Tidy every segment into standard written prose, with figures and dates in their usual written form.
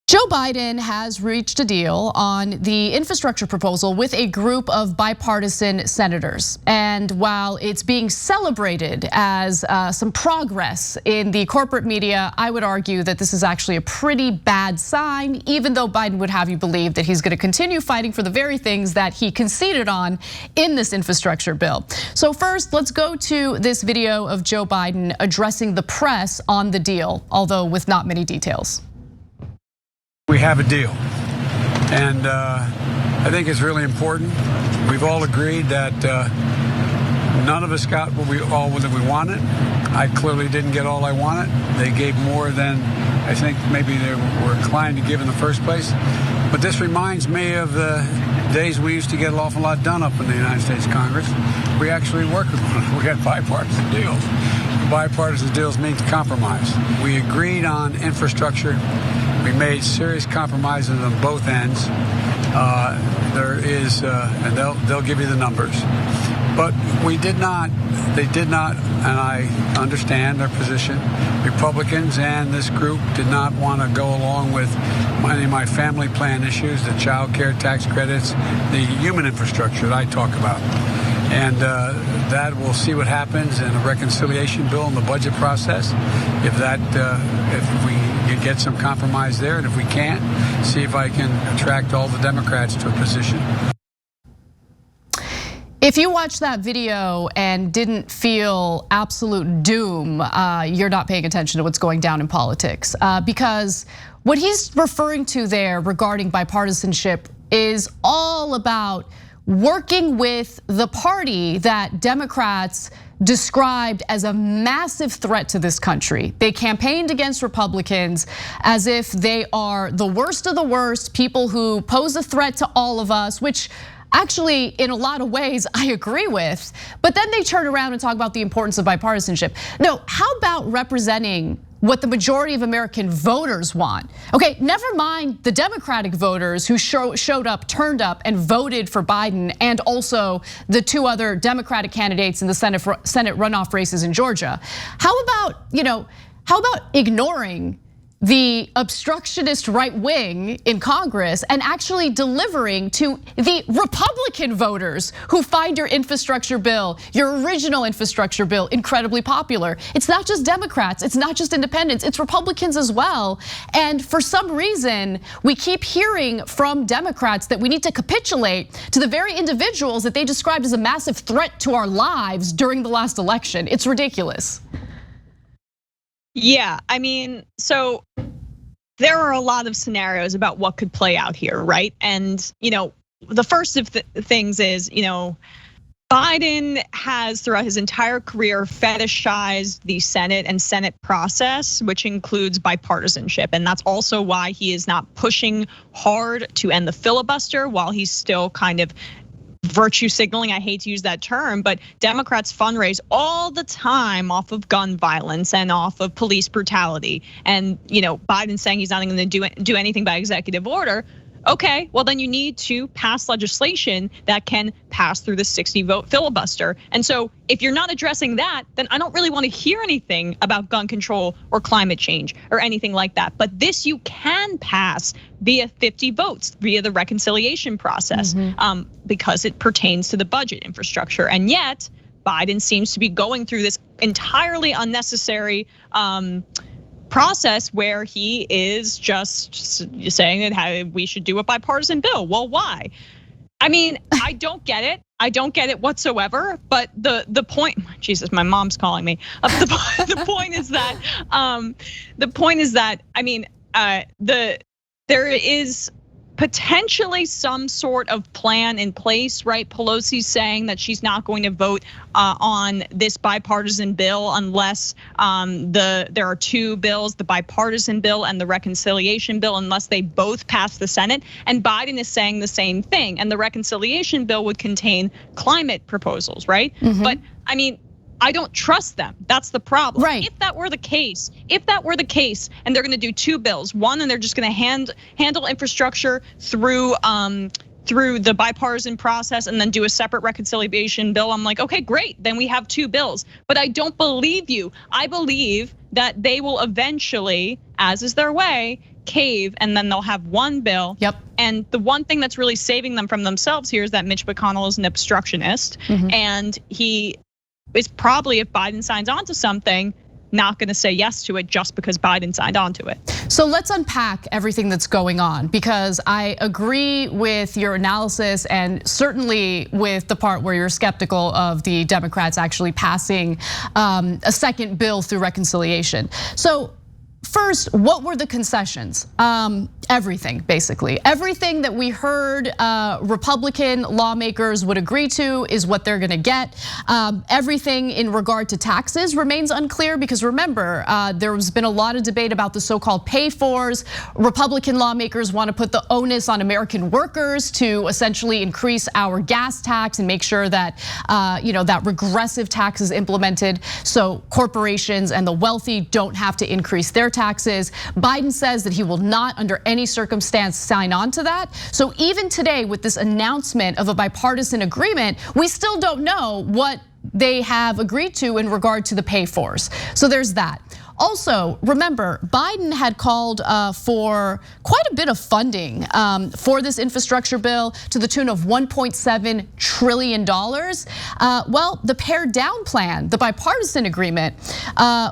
Joe Biden has reached a deal on the infrastructure proposal with a group of bipartisan senators. And while it's being celebrated as some progress in the corporate media, I would argue that this is actually a pretty bad sign, even though Biden would have you believe that he's going to continue fighting for the very things that he conceded on in this infrastructure bill. So first, let's go to this video of Joe Biden addressing the press on the deal, although with not many details. We have a deal, and I think it's really important. We've all agreed that none of us got what we wanted. I clearly didn't get all I wanted. They gave more than I think maybe they were inclined to give in the first place. But this reminds me of the days we used to get an awful lot done up in the United States Congress. We actually worked with them. We had bipartisan deals. Bipartisan deals means compromise. We agreed on infrastructure. We made serious compromises on both ends. There is, and they'll give you the numbers. But we did not, they did not, and I understand their position. Republicans and this group did not want to go along with any of my family plan issues, the child care tax credits, the human infrastructure that I talk about. And that we'll see what happens in a reconciliation bill in the budget process. If we get some compromise there, and if we can't, see if I can attract all the Democrats to a position. If you watched that video and didn't feel absolute doom, you're not paying attention to what's going down in politics. Because what he's referring to there regarding bipartisanship is all about working with the party that Democrats described as a massive threat to this country. They campaigned against Republicans as if they are the worst of the worst, people who pose a threat to all of us, which actually, in a lot of ways, I agree with. But then they turn around and talk about the importance of bipartisanship. No, how about representing what the majority of American voters want? Okay, never mind the Democratic voters who showed up, turned up, and voted for Biden, and also the two other Democratic candidates in the Senate runoff races in Georgia. How about ignoring the obstructionist right wing in Congress and actually delivering to the Republican voters who find your infrastructure bill, your original infrastructure bill, incredibly popular? It's not just Democrats, it's not just independents, it's Republicans as well. And for some reason, we keep hearing from Democrats that we need to capitulate to the very individuals that they described as a massive threat to our lives during the last election. It's ridiculous. Yeah, I mean, so there are a lot of scenarios about what could play out here, right? And the first of things is, Biden has throughout his entire career fetishized the Senate and Senate process, which includes bipartisanship. And that's also why he is not pushing hard to end the filibuster while he's still kind of virtue signaling. I hate to use that term, but Democrats fundraise all the time off of gun violence and off of police brutality. And Biden saying he's not going to do anything by executive order. Okay, well then you need to pass legislation that can pass through the 60-vote filibuster. And so if you're not addressing that, then I don't really want to hear anything about gun control or climate change or anything like that. But this you can pass via 50 votes, via the reconciliation process, because it pertains to the budget infrastructure. And yet Biden seems to be going through this entirely unnecessary process where he is just saying that we should do a bipartisan bill. Well, why? I mean, I don't get it. I don't get it whatsoever. But the point, Jesus, my mom's calling me. The point is that I mean, there is potentially some sort of plan in place, right? Pelosi's saying that she's not going to vote on this bipartisan bill unless there are two bills, the bipartisan bill and the reconciliation bill, unless they both pass the Senate. And Biden is saying the same thing. And the reconciliation bill would contain climate proposals, right? But I mean, I don't trust them. That's the problem. Right. If that were the case, and they're gonna do two bills, one, and they're just gonna handle infrastructure through the bipartisan process and then do a separate reconciliation bill, I'm like, okay, great, then we have two bills. But I don't believe you. I believe that they will eventually, as is their way, cave, and then they'll have one bill. Yep. And the one thing that's really saving them from themselves here is that Mitch McConnell is an obstructionist, and he is probably, if Biden signs on to something, not gonna say yes to it just because Biden signed on to it. So let's unpack everything that's going on, because I agree with your analysis and certainly with the part where you're skeptical of the Democrats actually passing a second bill through reconciliation. So first, what were the concessions? Everything, basically. Everything that we heard Republican lawmakers would agree to is what they're gonna get. Everything in regard to taxes remains unclear, because remember, there's been a lot of debate about the so-called pay-fors. Republican lawmakers wanna put the onus on American workers to essentially increase our gas tax and make sure that that regressive tax is implemented so corporations and the wealthy don't have to increase their taxes. Biden says that he will not, under any circumstance, sign on to that. So even today, with this announcement of a bipartisan agreement, we still don't know what they have agreed to in regard to the pay-fors. So there's that. Also, remember, Biden had called for quite a bit of funding for this infrastructure bill to the tune of $1.7 trillion. Well, the pared down plan, the bipartisan agreement,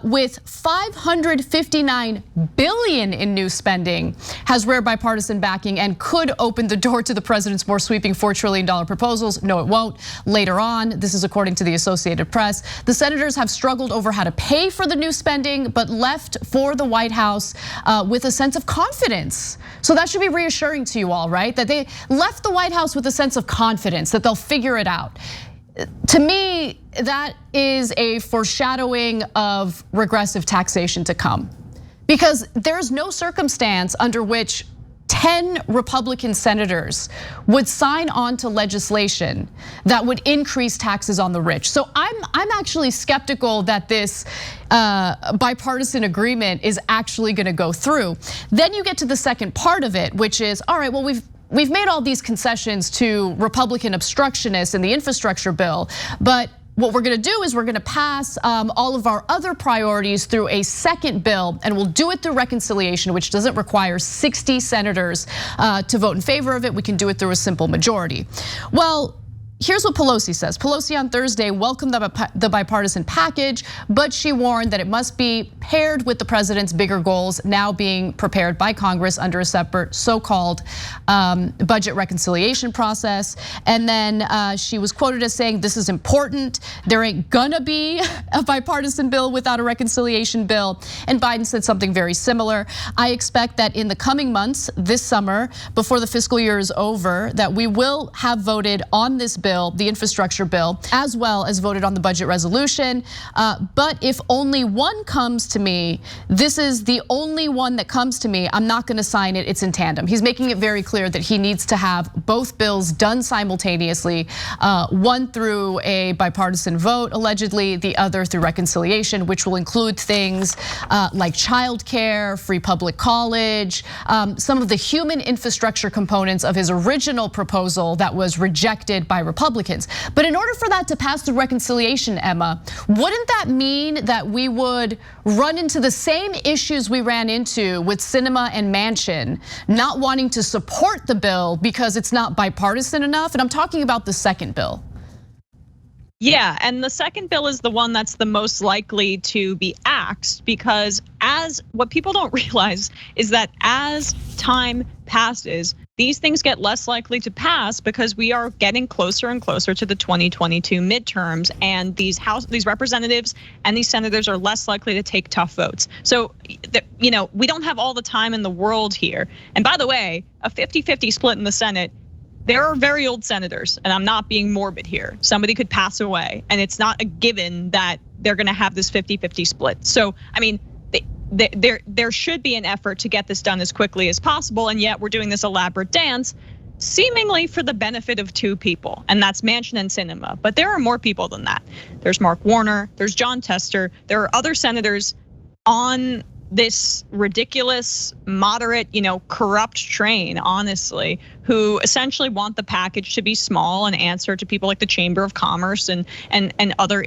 with $559 billion in new spending, has rare bipartisan backing and could open the door to the president's more sweeping $4 trillion proposals. No, it won't. Later on, this is according to the Associated Press, the senators have struggled over how to pay for the new spending, but left for the White House with a sense of confidence. So that should be reassuring to you all, right? That they left the White House with a sense of confidence that they'll figure it out. To me, that is a foreshadowing of regressive taxation to come, because there's no circumstance under which 10 Republican senators would sign on to legislation that would increase taxes on the rich. So I'm actually skeptical that this bipartisan agreement is actually gonna go through. Then you get to the second part of it, which is, all right, well, we've made all these concessions to Republican obstructionists in the infrastructure bill, but what we're gonna do is we're gonna pass all of our other priorities through a second bill, and we'll do it through reconciliation, which doesn't require 60 senators to vote in favor of it. We can do it through a simple majority. Well, here's what Pelosi says. Pelosi on Thursday welcomed the bipartisan package, but she warned that it must be paired with the president's bigger goals now being prepared by Congress under a separate so-called budget reconciliation process. And then she was quoted as saying, this is important. There ain't gonna be a bipartisan bill without a reconciliation bill. And Biden said something very similar. I expect that in the coming months, this summer, before the fiscal year is over, that we will have voted on this bill, the infrastructure bill, as well as voted on the budget resolution. But if only one comes to me, this is the only one that comes to me, I'm not gonna sign it, it's in tandem. He's making it very clear that he needs to have both bills done simultaneously, one through a bipartisan vote, allegedly, the other through reconciliation, which will include things like childcare, free public college, some of the human infrastructure components of his original proposal that was rejected by Republicans. But in order for that to pass through reconciliation, Emma, wouldn't that mean that we would run into the same issues we ran into with Sinema and Manchin, not wanting to support the bill because it's not bipartisan enough? And I'm talking about the second bill. Yeah, and the second bill is the one that's the most likely to be axed, because what people don't realize is that as time passes, these things get less likely to pass because we are getting closer and closer to the 2022 midterms, and these representatives and these senators are less likely to take tough votes. So, we don't have all the time in the world here. And by the way, a 50-50 split in the Senate, there are very old senators, and I'm not being morbid here. Somebody could pass away, and it's not a given that they're gonna have this 50-50 split. So, I mean, there should be an effort to get this done as quickly as possible, and yet we're doing this elaborate dance, seemingly for the benefit of two people, and that's Manchin and Sinema. But there are more people than that. There's Mark Warner, there's John Tester, there are other senators on this ridiculous, moderate, corrupt train, honestly, who essentially want the package to be small and answer to people like the Chamber of Commerce and other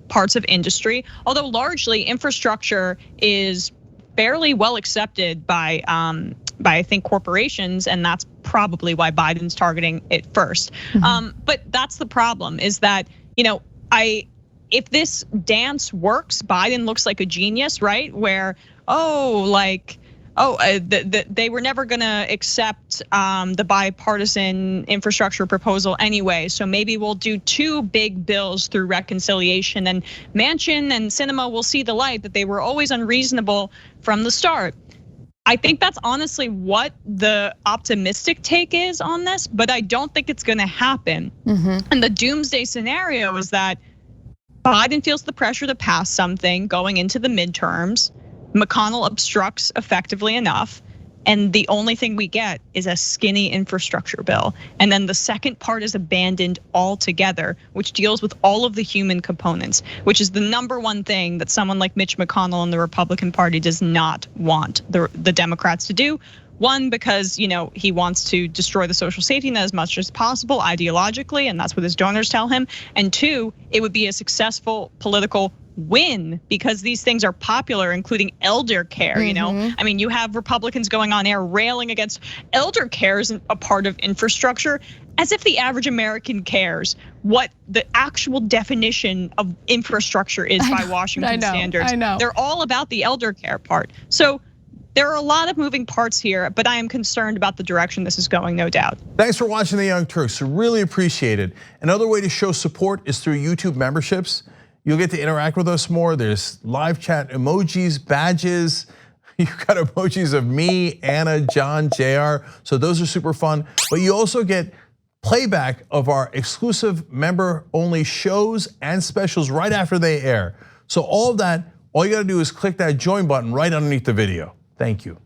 parts of industry. Although largely infrastructure is fairly well accepted by I think corporations, and that's probably why Biden's targeting it first. But that's the problem, is that, if this dance works, Biden looks like a genius, right? Where, they were never gonna accept the bipartisan infrastructure proposal anyway. So maybe we'll do 2 big bills through reconciliation, and Manchin and Sinema will see the light that they were always unreasonable from the start. I think that's honestly what the optimistic take is on this, but I don't think it's gonna happen. And the doomsday scenario is that Biden feels the pressure to pass something going into the midterms. McConnell obstructs effectively enough, and the only thing we get is a skinny infrastructure bill. And then the second part is abandoned altogether, which deals with all of the human components, which is the number one thing that someone like Mitch McConnell and the Republican Party does not want the Democrats to do. One, because he wants to destroy the social safety net as much as possible ideologically, and that's what his donors tell him. And 2, it would be a successful political win because these things are popular, including elder care. I mean, you have Republicans going on air railing against elder care isn't a part of infrastructure, as if the average American cares what the actual definition of infrastructure is by Washington standards. They're all about the elder care part. So there are a lot of moving parts here, but I am concerned about the direction this is going, no doubt. Thanks for watching The Young Turks, really appreciate it. Another way to show support is through YouTube memberships. You'll get to interact with us more. There's live chat emojis, badges. You've got emojis of me, Anna, John, JR. So those are super fun. But you also get playback of our exclusive member-only shows and specials right after they air. So all of that, all you gotta do is click that join button right underneath the video. Thank you.